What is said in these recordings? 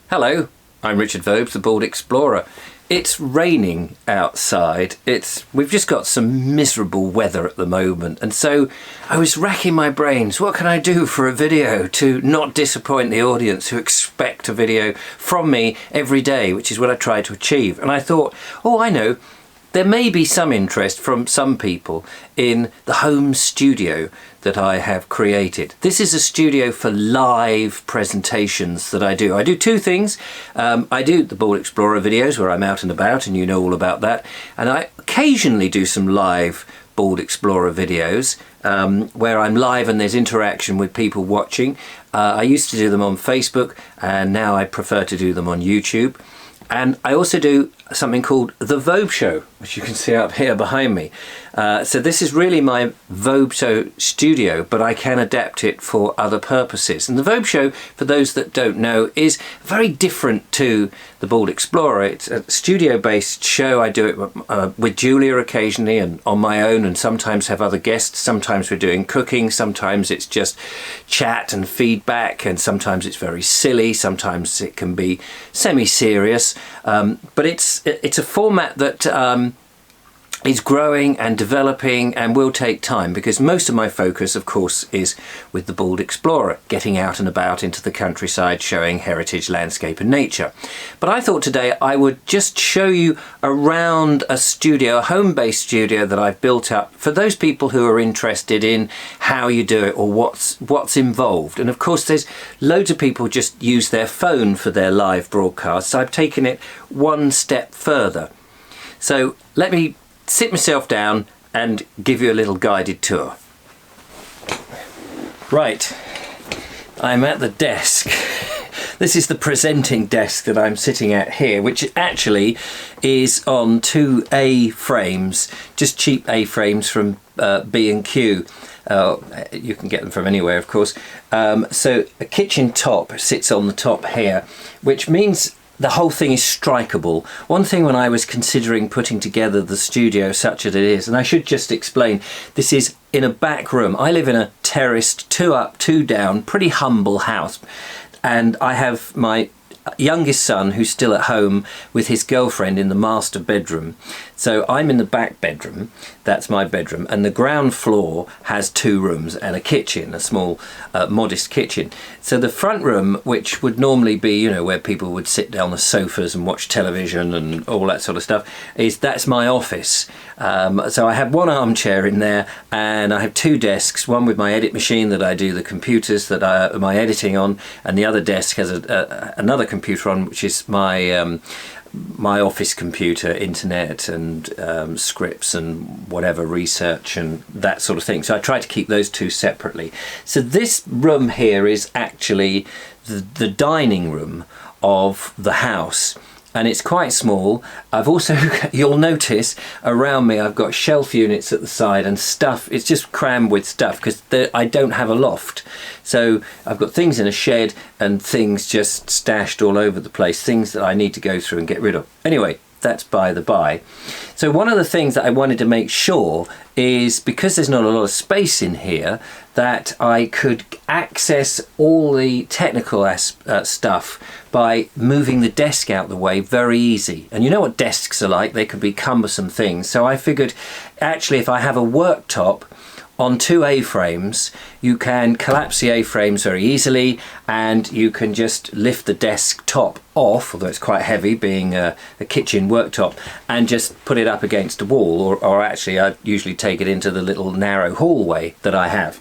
Hello, I'm Richard Vobes, the Bald Explorer. It's raining outside. We've just got some miserable weather at the moment, and so I was racking my brains. What can I do for a video to not disappoint the audience who expect a video from me every day, which is what I try to achieve. And I thought, oh, I know. There may be some interest from some people in the home studio that I have created. This is a studio for live presentations that I do. I do two things. I do the Bald Explorer videos where I'm out and about, and you know all about that. And I occasionally do some live Bald Explorer videos where I'm live and there's interaction with people watching. I used to do them on Facebook, and now I prefer to do them on YouTube. And I also do something called the Vobes Show, which you can see up here behind me. So this is really my Vobes Show studio, but I can adapt it for other purposes. And the Vobes Show, for those that don't know, is very different to the Bald Explorer. It's a studio-based show. I do it with Julia occasionally and on my own, and sometimes have other guests. Sometimes we're doing cooking, sometimes it's just chat and feedback, and sometimes it's very silly, sometimes it can be semi-serious. But it's a format that is growing and developing and will take time, because most of my focus, of course, is with the Bald Explorer, getting out and about into the countryside, showing heritage, landscape and nature. But I thought today I would just show you around a studio, a home-based studio that I've built up for those people who are interested in how you do it or what's involved. And of course there's loads of people just use their phone for their live broadcasts. I've taken it one step further. So let me sit myself down and give you a little guided tour. Right, I'm at the desk. This is the presenting desk that I'm sitting at here, which actually is on two A-frames, just cheap A-frames from B&Q. You can get them from anywhere, of course. So a kitchen top sits on the top here, which means the whole thing is strikeable. One thing when I was considering putting together the studio such as it is, and I should just explain, this is in a back room. I live in a terraced, 2 up, 2 down, pretty humble house. And I have my youngest son who's still at home with his girlfriend in the master bedroom. So I'm in the back bedroom, that's my bedroom, and the ground floor has 2 rooms and a kitchen, a small modest kitchen. So the front room, which would normally be, you know, where people would sit down the sofas and watch television and all that sort of stuff, that's my office. So I have one armchair in there, and I have 2 desks, one with my edit machine that I do the computers that my editing on, and the other desk has another computer on, which is my office computer, internet and scripts and whatever, research and that sort of thing. So I try to keep those 2 separately. So this room here is actually the dining room of the house, and it's quite small. I've also, you'll notice around me, I've got shelf units at the side and stuff. It's just crammed with stuff because I don't have a loft. So I've got things in a shed and things just stashed all over the place, things that I need to go through and get rid of. Anyway, that's by the by. So one of the things that I wanted to make sure is, because there's not a lot of space in here, that I could access all the technical stuff by moving the desk out the way very easy. And you know what desks are like, they could be cumbersome things. So I figured actually if I have a worktop on 2 A-frames, you can collapse the A-frames very easily, and you can just lift the desk top off, although it's quite heavy being a kitchen worktop, and just put it up against a wall, or actually I usually take it into the little narrow hallway that I have.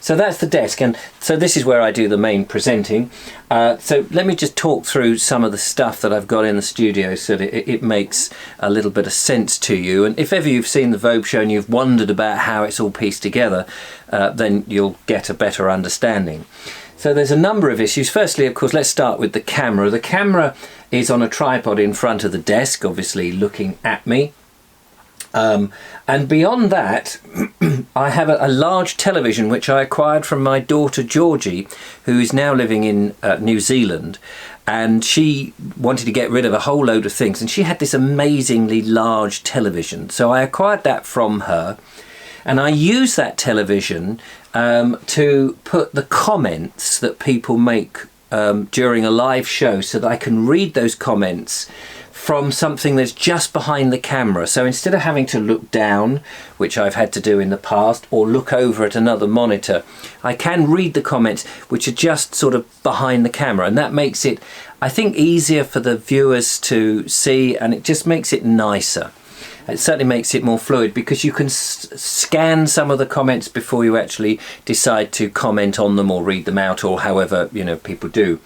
So that's the desk, and so this is where I do the main presenting. So let me just talk through some of the stuff that I've got in the studio so that it makes a little bit of sense to you. And if ever you've seen the Vobes Show and you've wondered about how it's all pieced together, then you'll get a better understanding. So there's a number of issues. Firstly, of course, let's start with the camera. The camera is on a tripod in front of the desk, obviously looking at me. And beyond that, I have a large television which I acquired from my daughter Georgie, who is now living in New Zealand, and she wanted to get rid of a whole load of things, and she had this amazingly large television. So I acquired that from her, and I use that television to put the comments that people make during a live show so that I can read those comments from something that's just behind the camera. So instead of having to look down, which I've had to do in the past, or look over at another monitor, I can read the comments which are just sort of behind the camera, and that makes it, I think, easier for the viewers to see, and it just makes it nicer. It certainly makes it more fluid because you can scan some of the comments before you actually decide to comment on them or read them out, or however, you know, people do.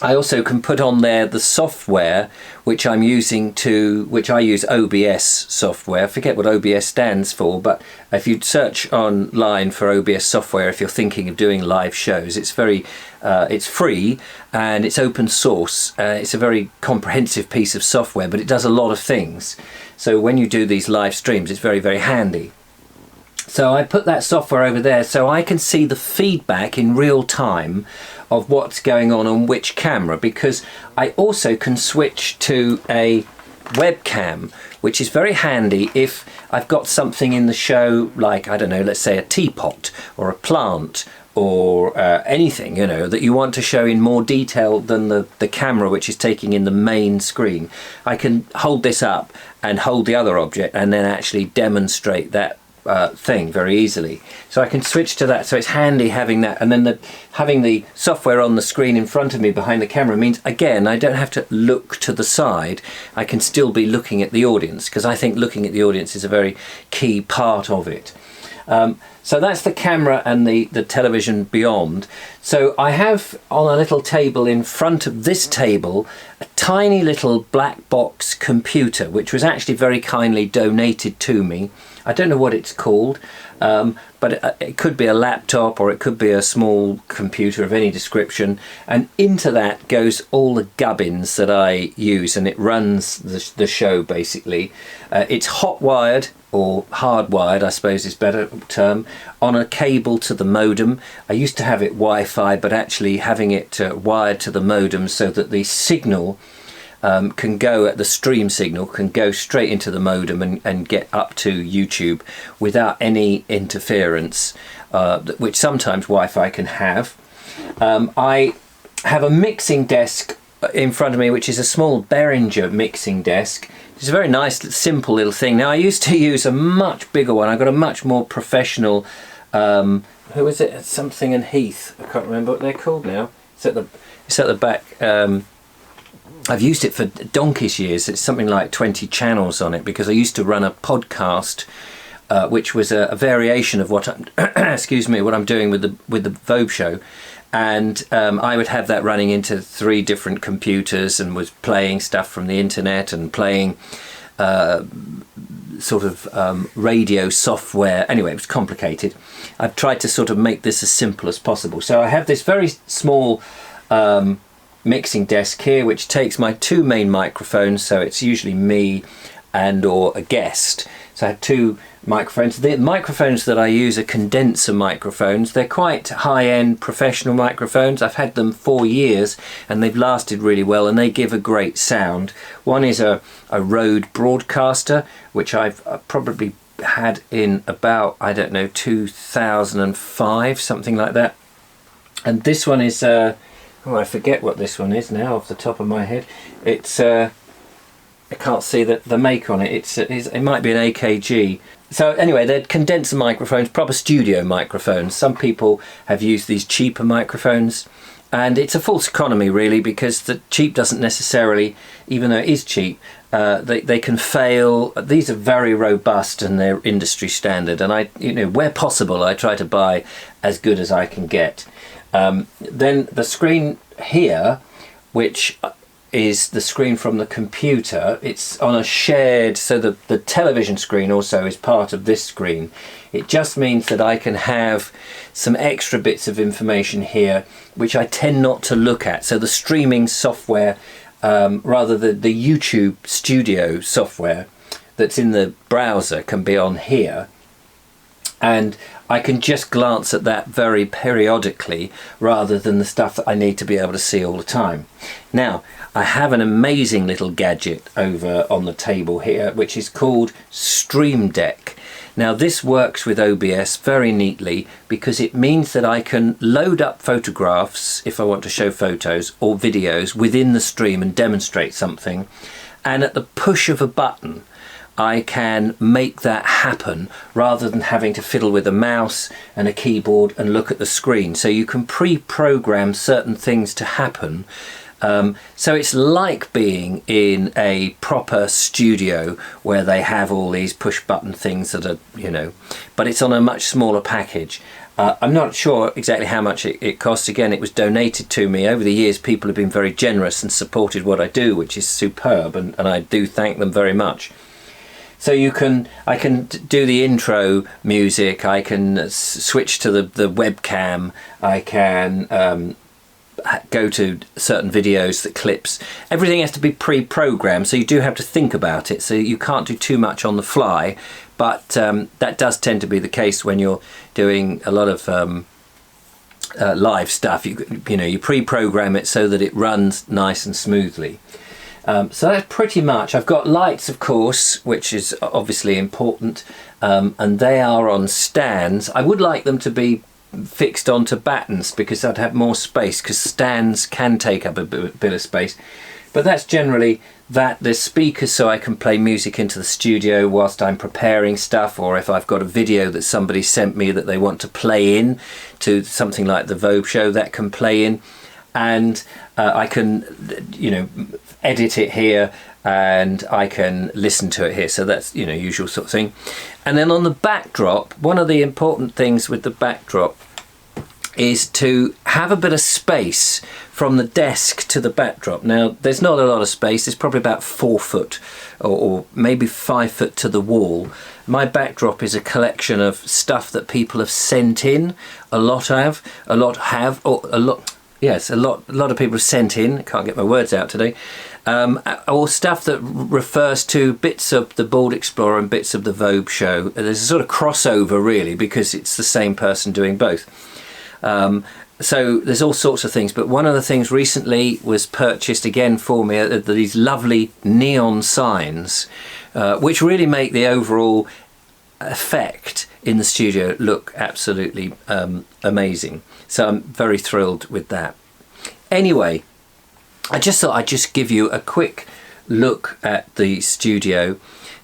I also can put on there the software which I'm using which I use OBS software. I forget what OBS stands for, but if you search online for OBS software, if you're thinking of doing live shows, it's it's free and it's open source. It's a very comprehensive piece of software, but it does a lot of things. So when you do these live streams, it's very, very handy. So I put that software over there so I can see the feedback in real time of what's going on which camera, because I also can switch to a webcam, which is very handy if I've got something in the show, like, I don't know, let's say a teapot or a plant or anything, you know, that you want to show in more detail than the camera which is taking in the main screen. I can hold this up and hold the other object and then actually demonstrate that thing very easily. So I can switch to that, so it's handy having that, and then having the software on the screen in front of me behind the camera means, again, I don't have to look to the side. I can still be looking at the audience, because I think looking at the audience is a very key part of it. So that's the camera and the television beyond. So I have on a little table in front of this table a tiny little black box computer, which was actually very kindly donated to me. I don't know what it's called, but it could be a laptop or it could be a small computer of any description, and into that goes all the gubbins that I use, and it runs the show basically. It's hot wired, or hardwired, I suppose is better term, on a cable to the modem. I used to have it Wi-Fi, but actually having it wired to the modem so that the signal the stream signal can go straight into the modem and get up to YouTube without any interference, which sometimes Wi-Fi can have. I have a mixing desk in front of me, which is a small Behringer mixing desk. It's a very nice, simple little thing. Now, I used to use a much bigger one. I got a much more professional, who is it? Something and Heath. I can't remember what they're called now. It's at the back. I've used it for donkey's years. It's something like 20 channels on it, because I used to run a podcast which was a variation of what I'm what I'm doing with the Vobes Show, and I would have that running into 3 different computers and was playing stuff from the internet and playing radio software. Anyway, it was complicated. I've tried to sort of make this as simple as possible. So I have this very small mixing desk here, which takes my 2 main microphones, so it's usually me and or a guest. So I have 2 microphones. The microphones that I use are condenser microphones. They're quite high-end professional microphones. I've had them 4 years and they've lasted really well, and they give a great sound. One is a Rode Broadcaster, which I've probably had in about, I don't know, 2005, something like that. And this one is I forget what this one is now off the top of my head. It's I can't see the make on it. It might be an AKG. So anyway, they're condenser microphones, proper studio microphones. Some people have used these cheaper microphones, and it's a false economy really, because the cheap doesn't necessarily, even though it is cheap, they can fail. These are very robust and they're industry standard, and where possible I try to buy as good as I can get. Then the screen here, which is the screen from the computer, it's on a shared, so the television screen also is part of this screen. It just means that I can have some extra bits of information here which I tend not to look at. So the streaming software, rather the YouTube studio software that's in the browser, can be on here, and I can just glance at that very periodically rather than the stuff that I need to be able to see all the time. Now, I have an amazing little gadget over on the table here, which is called Stream Deck. Now this works with OBS very neatly because it means that I can load up photographs if I want to show photos or videos within the stream and demonstrate something, and at the push of a button I can make that happen rather than having to fiddle with a mouse and a keyboard and look at the screen. So you can pre-program certain things to happen. So it's like being in a proper studio where they have all these push button things that are, you know, but it's on a much smaller package. I'm not sure exactly how much it costs. Again, it was donated to me. Over the years, people have been very generous and supported what I do, which is superb, and I do thank them very much. So I can do the intro music, I can switch to the webcam, I can go to certain videos, the clips. Everything has to be pre-programmed, so you do have to think about it, so you can't do too much on the fly, but that does tend to be the case when you're doing a lot of live stuff. You know, you pre-program it so that it runs nice and smoothly. So that's pretty much. I've got lights, of course, which is obviously important, and they are on stands. I would like them to be fixed onto battens because I'd have more space, because stands can take up a bit of space. But that's generally that. There's speakers so I can play music into the studio whilst I'm preparing stuff, or if I've got a video that somebody sent me that they want to play in to something like the Vobes Show, that can play in. And I can, you know, edit it here and I can listen to it here. So that's, you know, usual sort of thing. And then on the backdrop, one of the important things with the backdrop is to have a bit of space from the desk to the backdrop. Now, there's not a lot of space. It's probably about 4 foot or maybe 5 foot to the wall. My backdrop is a collection of stuff that people have sent in. A lot of people have sent in. Can't get my words out today. Or stuff that refers to bits of the Board Explorer and bits of the Vobes Show. There's a sort of crossover, really, because it's the same person doing both. So there's all sorts of things, but one of the things recently was purchased again for me, these lovely neon signs, which really make the overall effect in the studio look absolutely amazing. So I'm very thrilled with that. Anyway, I just thought I'd just give you a quick look at the studio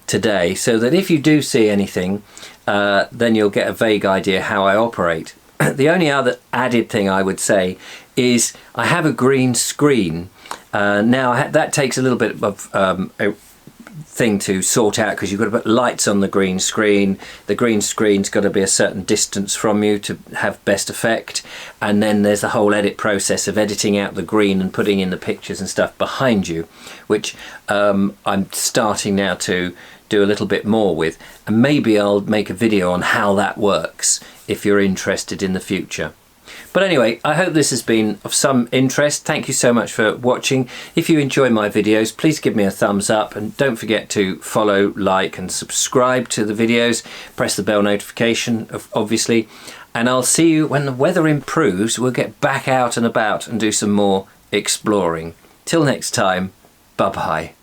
today, so that if you do see anything, then you'll get a vague idea how I operate. The only other added thing I would say is I have a green screen. Now that takes a little bit of a thing to sort out, because you've got to put lights on the green screen. The green screen's got to be a certain distance from you to have best effect, and then there's the whole edit process of editing out the green and putting in the pictures and stuff behind you, which I'm starting now to do a little bit more with, and maybe I'll make a video on how that works if you're interested in the future. But anyway, I hope this has been of some interest. Thank you so much for watching. If you enjoy my videos, please give me a thumbs up, and don't forget to follow, like and subscribe to the videos. Press the bell notification, obviously, and I'll see you when the weather improves. We'll get back out and about and do some more exploring. Till next time, bye bye.